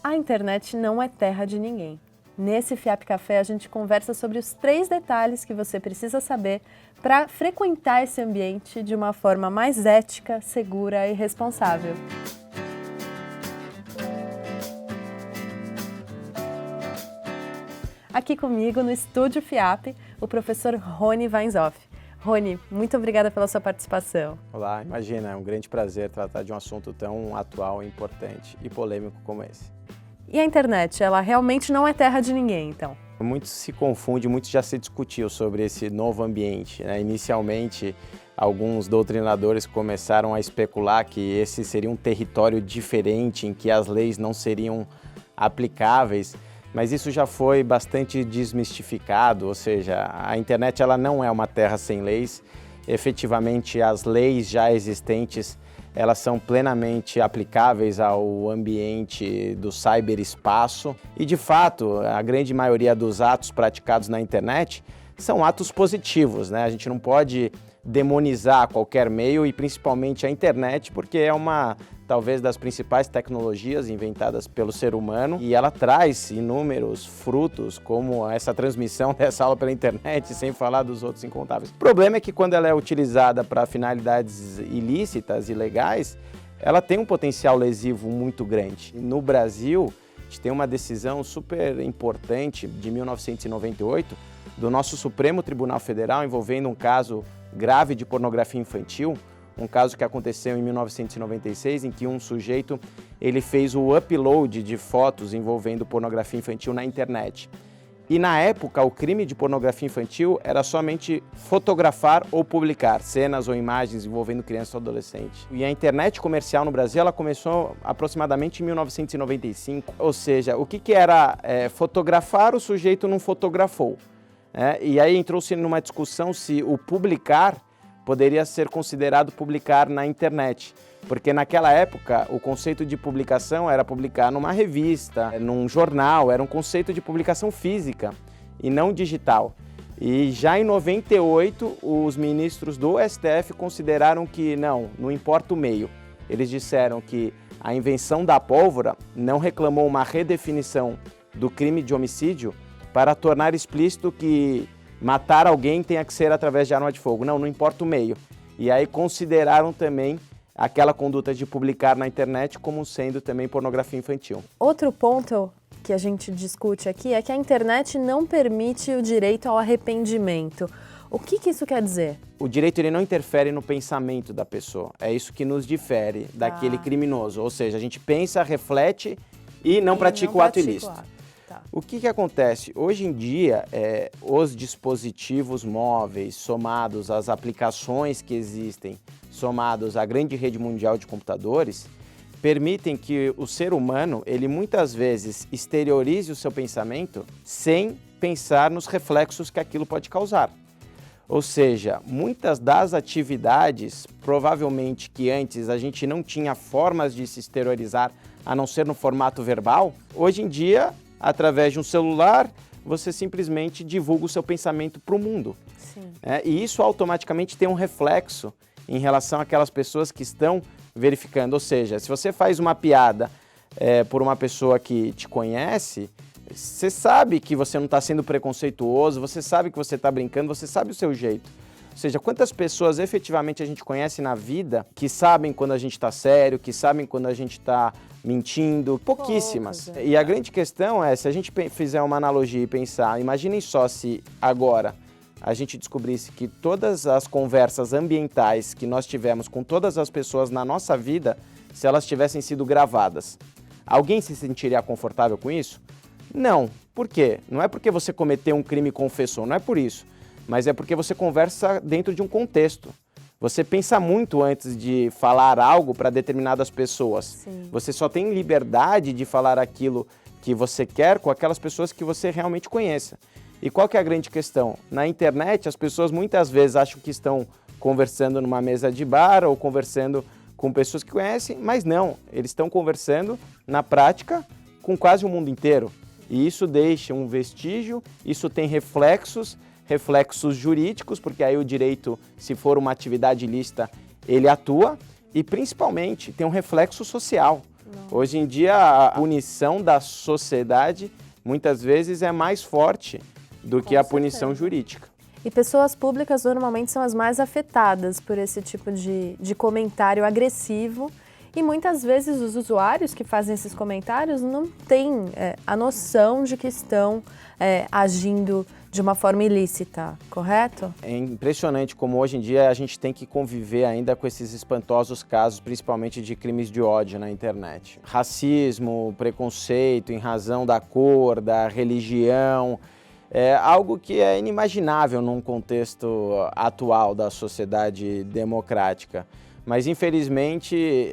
A internet não é terra de ninguém. Nesse FIAP Café a gente conversa sobre os 3 detalhes que você precisa saber para frequentar esse ambiente de uma forma mais ética, segura e responsável. Aqui comigo no Estúdio FIAP, o professor Rony Weinzoff. Rony, muito obrigada pela sua participação. Olá, imagina, é um grande prazer tratar de um assunto tão atual, importante e polêmico como esse. E a internet, ela realmente não é terra de ninguém, então? Muito se confunde, muito já se discutiu sobre esse novo ambiente, né? Inicialmente, alguns doutrinadores começaram a especular que esse seria um território diferente, em que as leis não seriam aplicáveis, mas isso já foi bastante desmistificado, ou seja, a internet ela não é uma terra sem leis. Efetivamente, as leis já existentes, elas são plenamente aplicáveis ao ambiente do ciberespaço e, de fato, a grande maioria dos atos praticados na internet são atos positivos, né? A gente não pode demonizar qualquer meio e principalmente a internet, porque é uma, talvez, das principais tecnologias inventadas pelo ser humano e ela traz inúmeros frutos, como essa transmissão dessa aula pela internet, sem falar dos outros incontáveis. O problema é que quando ela é utilizada para finalidades ilícitas, ilegais, ela tem um potencial lesivo muito grande. No Brasil, a gente tem uma decisão super importante de 1998 do nosso Supremo Tribunal Federal envolvendo um caso grave de pornografia infantil, um caso que aconteceu em 1996, em que um sujeito ele fez o upload de fotos envolvendo pornografia infantil na internet. E na época, o crime de pornografia infantil era somente fotografar ou publicar cenas ou imagens envolvendo criança ou adolescente. E a internet comercial no Brasil ela começou aproximadamente em 1995, ou seja, o que era fotografar, o sujeito não fotografou. E aí entrou-se numa discussão se o publicar poderia ser considerado publicar na internet, porque naquela época o conceito de publicação era publicar numa revista, num jornal, era um conceito de publicação física e não digital. E já em 98 os ministros do STF consideraram que não importa o meio. Eles disseram que a invenção da pólvora não reclamou uma redefinição do crime de homicídio para tornar explícito que matar alguém tenha que ser através de arma de fogo. Não importa o meio. E aí consideraram também aquela conduta de publicar na internet como sendo também pornografia infantil. Outro ponto que a gente discute aqui é que a internet não permite o direito ao arrependimento. O que isso quer dizer? O direito ele não interfere no pensamento da pessoa. É isso que nos difere daquele criminoso. Ou seja, a gente pensa, reflete e não pratica o ato ilícito. O que acontece? Hoje em dia, os dispositivos móveis, somados às aplicações que existem, somados à grande rede mundial de computadores, permitem que o ser humano, ele muitas vezes exteriorize o seu pensamento sem pensar nos reflexos que aquilo pode causar. Ou seja, muitas das atividades, provavelmente que antes a gente não tinha formas de se exteriorizar, a não ser no formato verbal, hoje em dia, através de um celular, você simplesmente divulga o seu pensamento para o mundo. Sim. E isso automaticamente tem um reflexo em relação àquelas pessoas que estão verificando. Ou seja, se você faz uma piada por uma pessoa que te conhece, você sabe que você não está sendo preconceituoso, você sabe que você está brincando, você sabe o seu jeito. Ou seja, quantas pessoas efetivamente a gente conhece na vida que sabem quando a gente está sério, que sabem quando a gente está mentindo? Pouquíssimas. E a grande questão é, se a gente fizer uma analogia e pensar, imaginem só se agora a gente descobrisse que todas as conversas ambientais que nós tivemos com todas as pessoas na nossa vida, se elas tivessem sido gravadas. Alguém se sentiria confortável com isso? Não. Por quê? Não é porque você cometeu um crime e confessou, não é por isso. Mas é porque você conversa dentro de um contexto. Você pensa muito antes de falar algo para determinadas pessoas. Sim. Você só tem liberdade de falar aquilo que você quer com aquelas pessoas que você realmente conheça. E qual que é a grande questão? Na internet, as pessoas muitas vezes acham que estão conversando numa mesa de bar ou conversando com pessoas que conhecem, mas não. Eles estão conversando, na prática, com quase o mundo inteiro. E isso deixa um vestígio, isso tem reflexos jurídicos, porque aí o direito, se for uma atividade ilícita, ele atua, e principalmente tem um reflexo social. Hoje em dia, a punição da sociedade, muitas vezes, é mais forte do que a punição jurídica. E pessoas públicas normalmente são as mais afetadas por esse tipo de comentário agressivo. E muitas vezes os usuários que fazem esses comentários não têm a noção de que estão agindo de uma forma ilícita, correto? É impressionante como hoje em dia a gente tem que conviver ainda com esses espantosos casos, principalmente de crimes de ódio na internet. Racismo, preconceito em razão da cor, da religião, é algo que é inimaginável num contexto atual da sociedade democrática. Mas, infelizmente,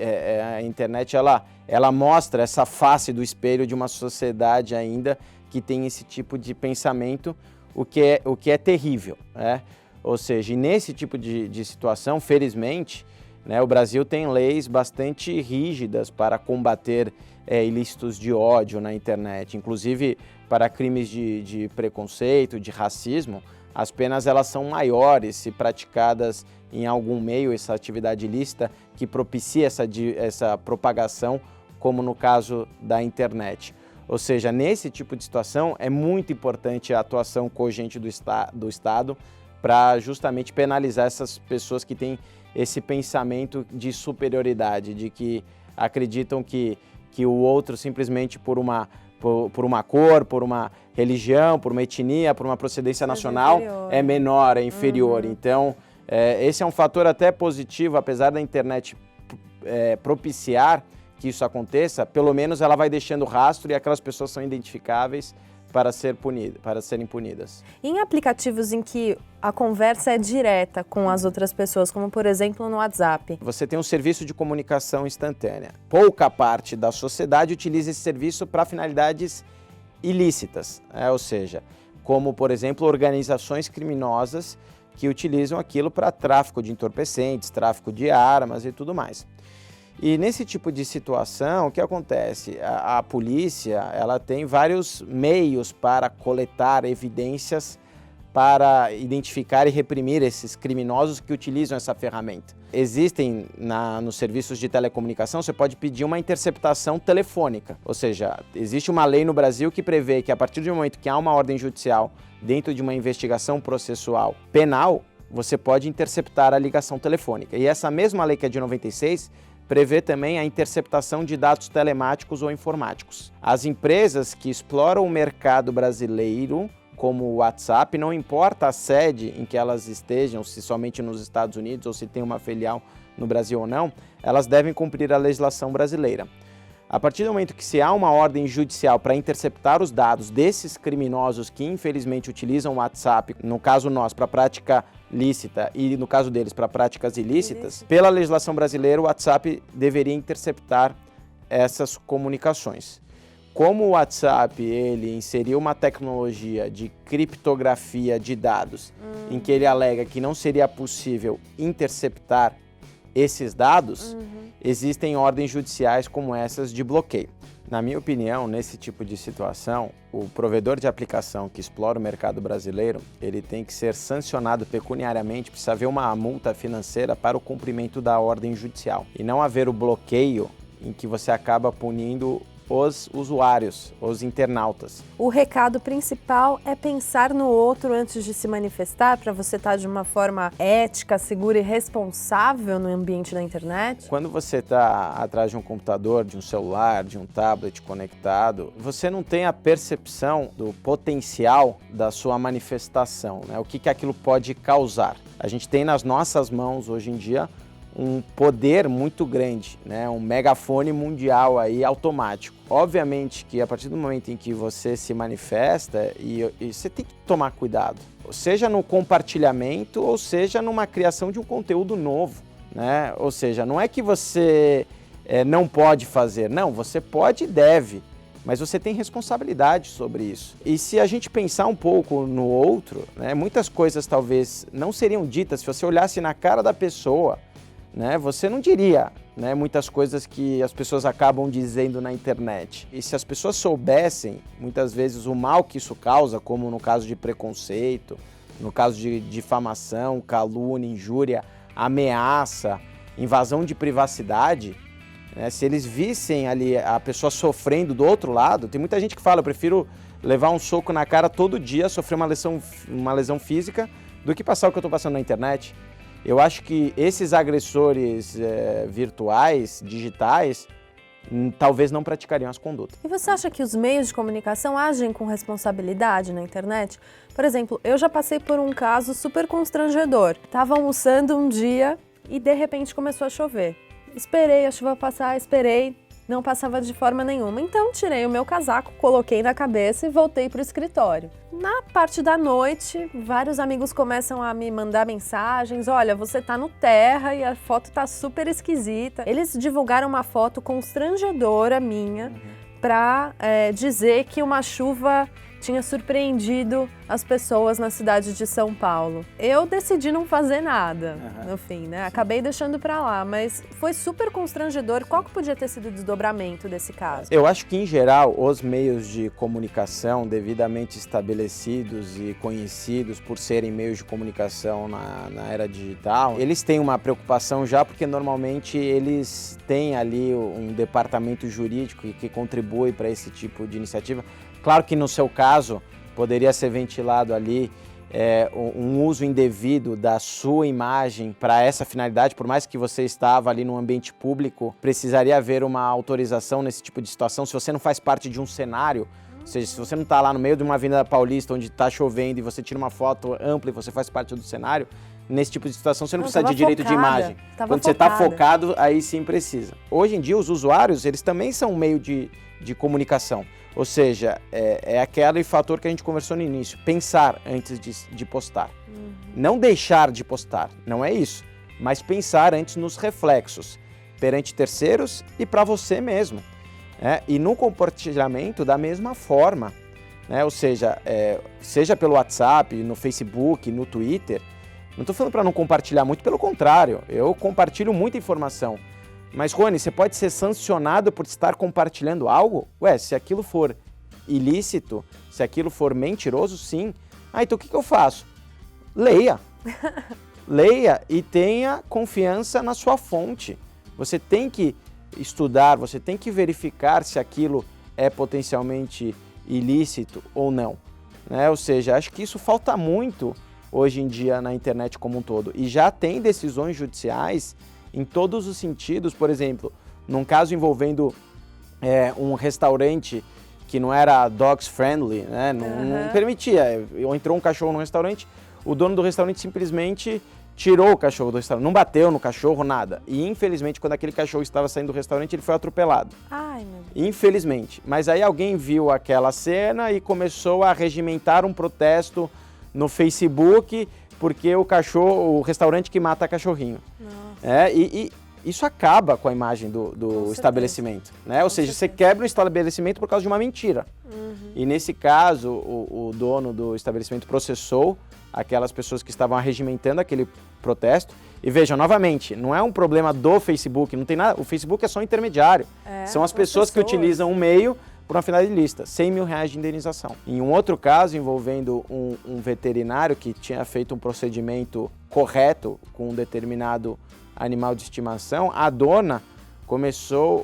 a internet ela mostra essa face do espelho de uma sociedade ainda que tem esse tipo de pensamento, o que é terrível, né? Ou seja, nesse tipo de situação, felizmente, né, o Brasil tem leis bastante rígidas para combater ilícitos de ódio na internet, inclusive para crimes de preconceito, de racismo. As penas elas são maiores se praticadas em algum meio, essa atividade ilícita que propicia essa propagação, como no caso da internet. Ou seja, nesse tipo de situação é muito importante a atuação cogente do Estado para justamente penalizar essas pessoas que têm esse pensamento de superioridade, de que acreditam que o outro simplesmente por uma cor, por uma religião, por uma etnia, por uma procedência nacional é menor, é inferior. Então, esse é um fator até positivo, apesar da internet propiciar que isso aconteça, pelo menos ela vai deixando rastro e aquelas pessoas são identificáveis para serem punidas. Em aplicativos em que a conversa é direta com as outras pessoas, como por exemplo no WhatsApp. Você tem um serviço de comunicação instantânea. Pouca parte da sociedade utiliza esse serviço para finalidades ilícitas, ou seja, como por exemplo organizações criminosas que utilizam aquilo para tráfico de entorpecentes, tráfico de armas e tudo mais. E nesse tipo de situação, o que acontece? A polícia ela tem vários meios para coletar evidências para identificar e reprimir esses criminosos que utilizam essa ferramenta. Existem nos serviços de telecomunicação, você pode pedir uma interceptação telefônica, ou seja, existe uma lei no Brasil que prevê que a partir do momento que há uma ordem judicial dentro de uma investigação processual penal, você pode interceptar a ligação telefônica. E essa mesma lei que é de 96 prevê também a interceptação de dados telemáticos ou informáticos. As empresas que exploram o mercado brasileiro, como o WhatsApp, não importa a sede em que elas estejam, se somente nos Estados Unidos ou se tem uma filial no Brasil ou não, elas devem cumprir a legislação brasileira. A partir do momento que se há uma ordem judicial para interceptar os dados desses criminosos que infelizmente utilizam o WhatsApp, no caso nós, para prática lícita e no caso deles para práticas ilícitas, pela legislação brasileira o WhatsApp deveria interceptar essas comunicações. Como o WhatsApp ele inseriu uma tecnologia de criptografia de dados, em que ele alega que não seria possível interceptar esses dados, existem ordens judiciais como essas de bloqueio. Na minha opinião, nesse tipo de situação, o provedor de aplicação que explora o mercado brasileiro, ele tem que ser sancionado pecuniariamente, precisa haver uma multa financeira para o cumprimento da ordem judicial. E não haver o bloqueio em que você acaba punindo os usuários, os internautas. O recado principal é pensar no outro antes de se manifestar, para você estar de uma forma ética, segura e responsável no ambiente da internet? Quando você está atrás de um computador, de um celular, de um tablet conectado, você não tem a percepção do potencial da sua manifestação, né? O que aquilo pode causar. A gente tem nas nossas mãos hoje em dia um poder muito grande, né? Um megafone mundial aí automático. Obviamente que a partir do momento em que você se manifesta, e você tem que tomar cuidado, seja no compartilhamento ou seja numa criação de um conteúdo novo, né? Ou seja, não é que você não pode fazer, não, você pode e deve, mas você tem responsabilidade sobre isso. E se a gente pensar um pouco no outro, né, muitas coisas talvez não seriam ditas se você olhasse na cara da pessoa, né, você não diria, né, muitas coisas que as pessoas acabam dizendo na internet. E se as pessoas soubessem, muitas vezes, o mal que isso causa, como no caso de preconceito, no caso de difamação, calúnia, injúria, ameaça, invasão de privacidade, né? Se eles vissem ali a pessoa sofrendo do outro lado, tem muita gente que fala, eu prefiro levar um soco na cara todo dia, sofrer uma lesão física, do que passar o que eu estou passando na internet. Eu acho que esses agressores virtuais, digitais, talvez não praticariam as condutas. E você acha que os meios de comunicação agem com responsabilidade na internet? Por exemplo, eu já passei por um caso super constrangedor. Estava almoçando um dia e de repente começou a chover. Esperei a chuva passar, esperei, não passava de forma nenhuma. Então tirei o meu casaco, coloquei na cabeça e voltei para o escritório. Na parte da noite, vários amigos começam a me mandar mensagens, olha, você tá no terra e a foto tá super esquisita. Eles divulgaram uma foto constrangedora minha para dizer que uma chuva tinha surpreendido as pessoas na cidade de São Paulo. Eu decidi não fazer nada, no fim, né? Acabei deixando para lá, mas foi super constrangedor. Qual que podia ter sido o desdobramento desse caso? Eu acho que, em geral, os meios de comunicação devidamente estabelecidos e conhecidos por serem meios de comunicação na era digital, eles têm uma preocupação já porque, normalmente, eles têm ali um departamento jurídico que contribui para esse tipo de iniciativa. Claro que no seu caso poderia ser ventilado ali um uso indevido da sua imagem para essa finalidade, por mais que você estava ali no ambiente público, precisaria haver uma autorização nesse tipo de situação. Se você não faz parte de um cenário, ou seja, se você não está lá no meio de uma Avenida Paulista onde está chovendo e você tira uma foto ampla e você faz parte do cenário, nesse tipo de situação você não precisa de direito de imagem. Quando você está focado, aí sim precisa. Hoje em dia, os usuários, eles também são um meio de comunicação. Ou seja, é aquele fator que a gente conversou no início, pensar antes de postar. Não deixar de postar, não é isso, mas pensar antes nos reflexos, perante terceiros e para você mesmo. E no compartilhamento da mesma forma, né? Ou seja, seja pelo WhatsApp, no Facebook, no Twitter. Não estou falando para não compartilhar muito, pelo contrário, eu compartilho muita informação. Mas, Rony, você pode ser sancionado por estar compartilhando algo? Ué, se aquilo for ilícito, se aquilo for mentiroso, sim. Então o que eu faço? Leia. Leia e tenha confiança na sua fonte. Você tem que estudar, você tem que verificar se aquilo é potencialmente ilícito ou não. Ou seja, acho que isso falta muito hoje em dia na internet como um todo. E já tem decisões judiciais em todos os sentidos. Por exemplo, num caso envolvendo um restaurante que não era dogs friendly, né? Não permitia. Entrou um cachorro no restaurante, o dono do restaurante simplesmente tirou o cachorro do restaurante, não bateu no cachorro, nada. E infelizmente, quando aquele cachorro estava saindo do restaurante, ele foi atropelado. Ai, meu Deus. Infelizmente. Mas aí alguém viu aquela cena e começou a regimentar um protesto no Facebook, porque o restaurante que mata cachorrinho. E isso acaba com a imagem do estabelecimento, né? Ou seja, você quebra o estabelecimento por causa de uma mentira. E nesse caso, o dono do estabelecimento processou aquelas pessoas que estavam arregimentando aquele protesto. E vejam, novamente, não é um problema do Facebook, não tem nada. O Facebook é só um intermediário. São as pessoas que utilizam um meio por uma finalidade ilícita, R$100 mil de indenização. Em um outro caso, envolvendo um veterinário que tinha feito um procedimento correto com um determinado animal de estimação, a dona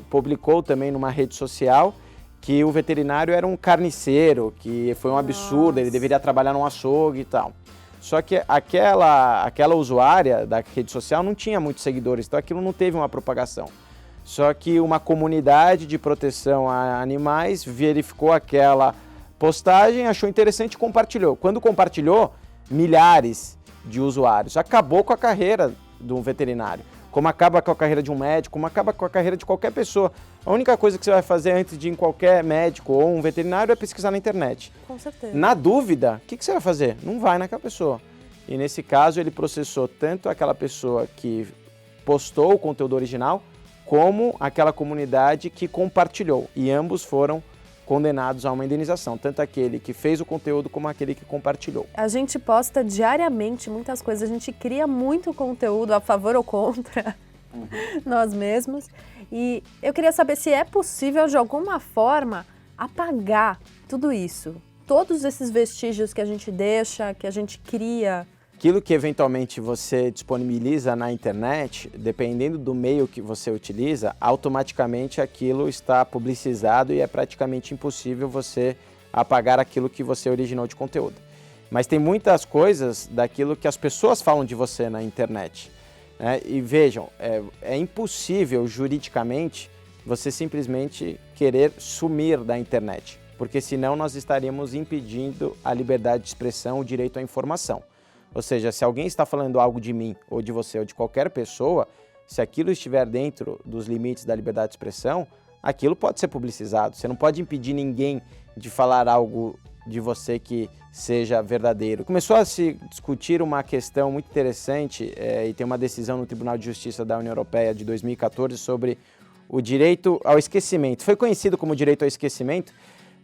publicou também numa rede social que o veterinário era um carniceiro, que foi um absurdo, ele deveria trabalhar num açougue e tal. Só que aquela usuária da rede social não tinha muitos seguidores, então aquilo não teve uma propagação. Só que uma comunidade de proteção a animais verificou aquela postagem, achou interessante e compartilhou. Quando compartilhou, milhares de usuários. Acabou com a carreira de um veterinário, como acaba com a carreira de um médico, como acaba com a carreira de qualquer pessoa. A única coisa que você vai fazer antes de ir em qualquer médico ou um veterinário é pesquisar na internet. Com certeza. Na dúvida, o que você vai fazer? Não vai naquela pessoa. E nesse caso ele processou tanto aquela pessoa que postou o conteúdo original, como aquela comunidade que compartilhou. E ambos foram condenados a uma indenização, tanto aquele que fez o conteúdo como aquele que compartilhou. A gente posta diariamente muitas coisas, a gente cria muito conteúdo a favor ou contra nós mesmos. E eu queria saber se é possível, de alguma forma, apagar tudo isso. Todos esses vestígios que a gente deixa, que a gente cria Aquilo que eventualmente você disponibiliza na internet, dependendo do meio que você utiliza, automaticamente aquilo está publicizado e é praticamente impossível você apagar aquilo que você originou de conteúdo. Mas tem muitas coisas daquilo que as pessoas falam de você na internet, né? E vejam, é impossível juridicamente você simplesmente querer sumir da internet, porque senão nós estaríamos impedindo a liberdade de expressão, o direito à informação. Ou seja, se alguém está falando algo de mim, ou de você, ou de qualquer pessoa, se aquilo estiver dentro dos limites da liberdade de expressão, aquilo pode ser publicizado. Você não pode impedir ninguém de falar algo de você que seja verdadeiro. Começou a se discutir uma questão muito interessante, e tem uma decisão no Tribunal de Justiça da União Europeia de 2014 sobre o direito ao esquecimento. Foi conhecido como direito ao esquecimento,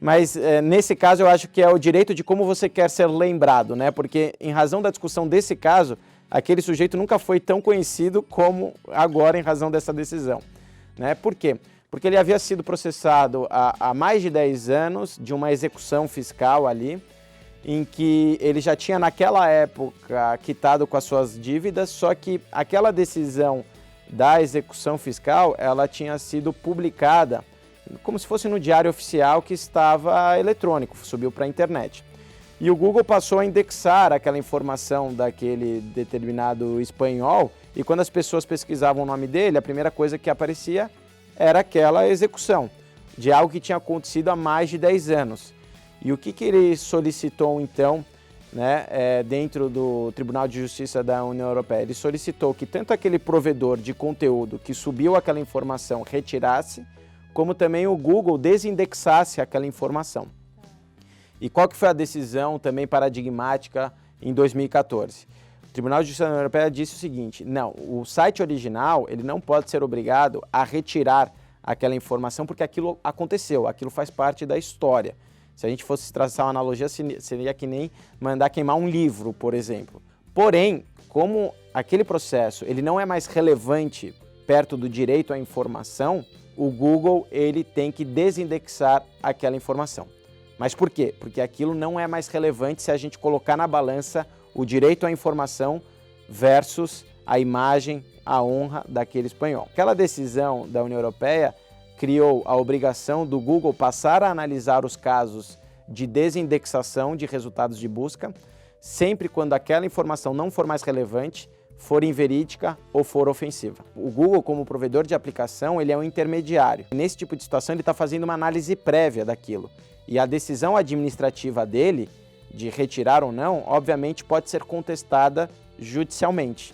mas nesse caso eu acho que é o direito de como você quer ser lembrado, né? Porque em razão da discussão desse caso, aquele sujeito nunca foi tão conhecido como agora em razão dessa decisão, né? Por quê? Porque ele havia sido processado há mais de 10 anos de uma execução fiscal ali, em que ele já tinha naquela época quitado com as suas dívidas, só que aquela decisão da execução fiscal, ela tinha sido publicada como se fosse no diário oficial que estava eletrônico, subiu para a internet. E o Google passou a indexar aquela informação daquele determinado espanhol, e quando as pessoas pesquisavam o nome dele, a primeira coisa que aparecia era aquela execução de algo que tinha acontecido há mais de 10 anos. E o que ele solicitou então, né, dentro do Tribunal de Justiça da União Europeia? Ele solicitou que tanto aquele provedor de conteúdo que subiu aquela informação retirasse, como também o Google desindexasse aquela informação. E qual que foi a decisão também paradigmática em 2014? O Tribunal de Justiça da União Europeia disse o seguinte: não, o site original ele não pode ser obrigado a retirar aquela informação porque aquilo aconteceu, aquilo faz parte da história. Se a gente fosse traçar uma analogia, seria que nem mandar queimar um livro, por exemplo. Porém, como aquele processo ele não é mais relevante perto do direito à informação, o Google ele tem que desindexar aquela informação. Mas por quê? Porque aquilo não é mais relevante se a gente colocar na balança o direito à informação versus a imagem, a honra daquele espanhol. Aquela decisão da União Europeia criou a obrigação do Google passar a analisar os casos de desindexação de resultados de busca, sempre quando aquela informação não for mais relevante, for inverídica ou for ofensiva. O Google, como provedor de aplicação, ele é um intermediário. Nesse tipo de situação, ele está fazendo uma análise prévia daquilo. E a decisão administrativa dele, de retirar ou não, obviamente pode ser contestada judicialmente,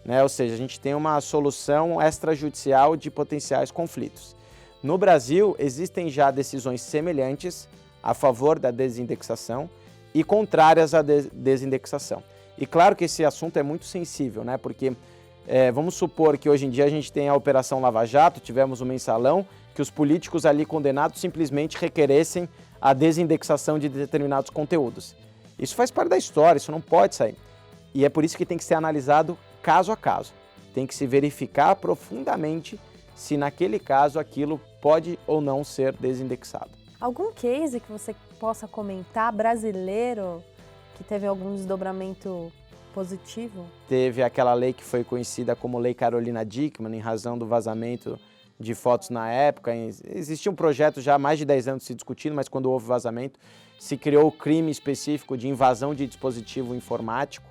né? Ou seja, a gente tem uma solução extrajudicial de potenciais conflitos. No Brasil, existem já decisões semelhantes a favor da desindexação e contrárias à desindexação. E claro que esse assunto é muito sensível, né? Porque vamos supor que hoje em dia a gente tem a Operação Lava Jato, tivemos o mensalão, que os políticos ali condenados simplesmente requeressem a desindexação de determinados conteúdos. Isso faz parte da história, isso não pode sair. E é por isso que tem que ser analisado caso a caso. Tem que se verificar profundamente se naquele caso aquilo pode ou não ser desindexado. Algum case que você possa comentar brasileiro que teve algum desdobramento positivo? Teve aquela lei que foi conhecida como Lei Carolina Dickmann, em razão do vazamento de fotos na época. Existia um projeto já há mais de 10 anos se discutindo, mas quando houve vazamento, se criou o crime específico de invasão de dispositivo informático,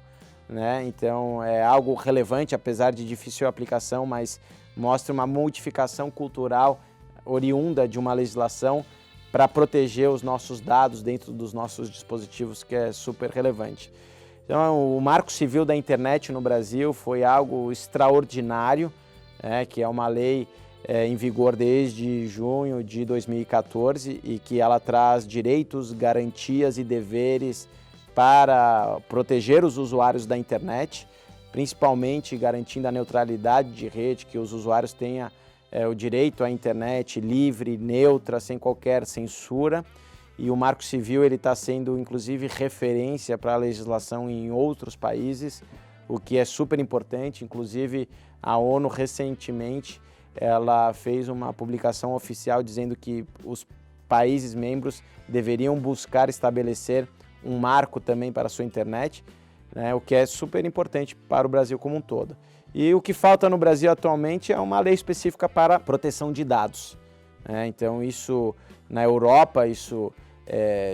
né? Então é algo relevante, apesar de difícil aplicação, mas mostra uma modificação cultural oriunda de uma legislação para proteger os nossos dados dentro dos nossos dispositivos, que é super relevante. Então, o Marco Civil da Internet no Brasil foi algo extraordinário, que é uma lei em vigor desde junho de 2014 e que ela traz direitos, garantias e deveres para proteger os usuários da internet, principalmente garantindo a neutralidade de rede, que os usuários tenham o direito à internet livre, neutra, sem qualquer censura. E o Marco Civil está sendo, inclusive, referência para a legislação em outros países, o que é super importante. Inclusive, a ONU, recentemente, ela fez uma publicação oficial dizendo que os países membros deveriam buscar estabelecer um marco também para a sua internet, né, o que é super importante para o Brasil como um todo. E o que falta no Brasil atualmente é uma lei específica para proteção de dados, né? Então isso na Europa, isso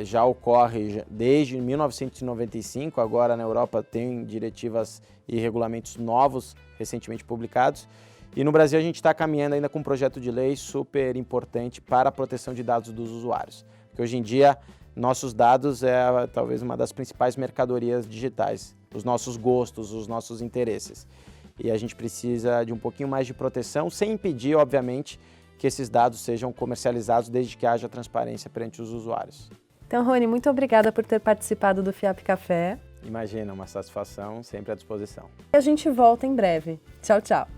já ocorre desde 1995, agora na Europa tem diretivas e regulamentos novos recentemente publicados. E no Brasil a gente está caminhando ainda com um projeto de lei super importante para a proteção de dados dos usuários. Porque hoje em dia nossos dados é talvez uma das principais mercadorias digitais, os nossos gostos, os nossos interesses. E a gente precisa de um pouquinho mais de proteção, sem impedir, obviamente, que esses dados sejam comercializados desde que haja transparência perante os usuários. Então, Rony, muito obrigada por ter participado do FIAP Café. Imagina, uma satisfação, sempre à disposição. A gente volta em breve. Tchau, tchau.